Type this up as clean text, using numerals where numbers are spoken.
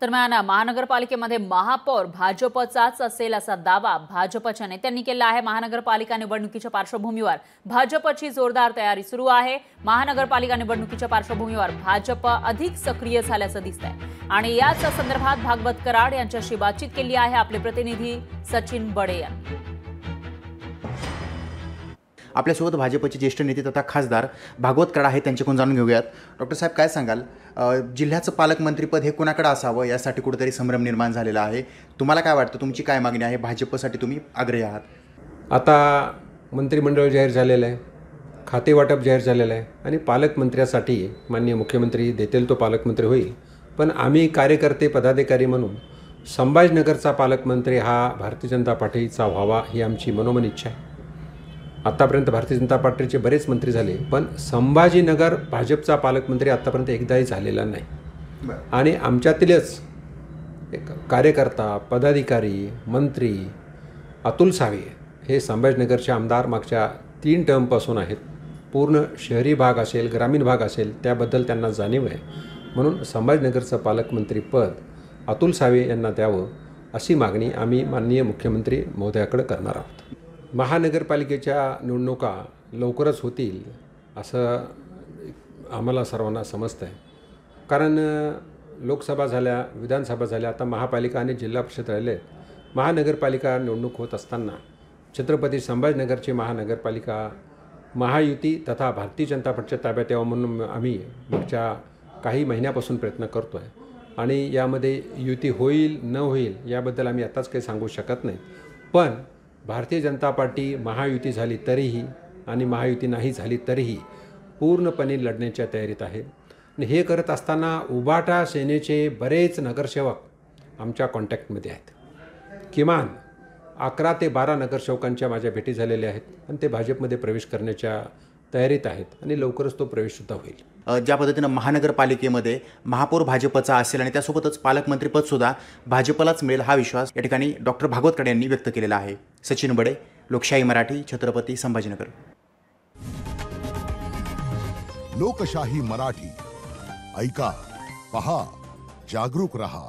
दरम्यान महानगरपालिकेमध्ये महापौर भाजपचाच असेल असा दावा भाजपच्या नेत्यांनी केला आहे। महानगरपालिका निवडणुकीच्या पार्श्वभूमीवर भाजपची जोरदार तयारी सुरू आहे। महानगरपालिका निवडणुकीच्या पार्श्वभूमीवर भाजप अधिक सक्रिय झाल्याचं दिसतंय आणि याच संदर्भात भागवत कराड यांच्याशी बातचीत केली आहे आपले प्रतिनिधी सचिन बडे यांनी। आपल्यासोबत भाजपचे ज्येष्ठ नेते तथा खासदार भागवत कराड आहेत, त्यांच्याकडून जाणून घेऊयात। डॉक्टर साहेब, काय सांगाल, जिल्ह्याचं पालकमंत्रीपद हे कोणाकडे असावं यासाठी कुठेतरी संभ्रम निर्माण झालेला आहे। तुम्हाला काय वाटतं, तुमची काय मागणी आहे? भाजपसाठी तुम्ही आग्रही आहात? आता मंत्रिमंडळ जाहीर झालेलं आहे, खाते वाटप जाहीर झालेलं आहे आणि पालकमंत्र्यासाठी माननीय मुख्यमंत्री देतील तो पालकमंत्री होईल। पण आम्ही कार्यकर्ते पदाधिकारी म्हणून संभाजीनगरचा पालकमंत्री हा भारतीय जनता पार्टीचा व्हावा ही आमची मनोमन इच्छा आहे। आत्तापर्यंत भारतीय जनता पार्टीचे बरेच मंत्री झाले, पण संभाजीनगर भाजपचा पालकमंत्री आत्तापर्यंत एकदाही झालेला नाही। आणि आमच्यातीलच एक कार्यकर्ता, पदाधिकारी, मंत्री अतुल सावे हे संभाजीनगरचे आमदार मागच्या 3 टर्मपासून आहेत। पूर्ण शहरी भाग असेल, ग्रामीण भाग असेल, त्याबद्दल त्यांना जाणीव आहे। म्हणून संभाजीनगरचं पालकमंत्रीपद अतुल सावे यांना द्यावं अशी मागणी आम्ही माननीय मुख्यमंत्री महोदयाकडे करणार आहोत। महानगरपालिकेच्या निवडणुका लवकरच होतील असं आम्हाला सर्वांना समजतं आहे, कारण लोकसभा झाल्या, विधानसभा झाल्या, आता महापालिका आणि जिल्हा परिषद राहिले आहेत। महानगरपालिका निवडणूक होत असताना छत्रपती संभाजीनगरची महानगरपालिका महायुती तथा भारतीय जनता पक्षाच्या ताब्यात यावं म्हणून आम्ही मागच्या काही महिन्यापासून प्रयत्न करतो आहे आणि यामध्ये युती होईल न होईल याबद्दल आम्ही आताच काही सांगू शकत नाही। पण भारतीय जनता पार्टी महायुती झाली तरीही आणि महायुती नाही झाली तरीही पूर्णपणे लढण्याच्या तयारीत आहे। आणि हे करत असताना उबाटा सेनेचे बरेच नगरसेवक आमच्या कॉन्टॅक्टमध्ये आहेत। किमान 11 ते 12 नगरसेवकांच्या माझ्या भेटी झालेल्या आहेत आणि ते भाजपमध्ये प्रवेश करण्याच्या तयारीत आहेत आणि लवकरच तो प्रवेशसुद्धा होईल। ज्या पद्धतीनं महानगरपालिकेमध्ये महापौर भाजपचा असेल आणि त्यासोबतच पालकमंत्रीपदसुद्धा भाजपलाच मिळेल हा विश्वास या ठिकाणी डॉक्टर भागवत कराड यांनी व्यक्त केलेला आहे। सचिन बडे, लोकशाही मराठी, छत्रपती संभाजीनगर। लोकशाही मराठी, ऐका, पहा, जागरूक रहा।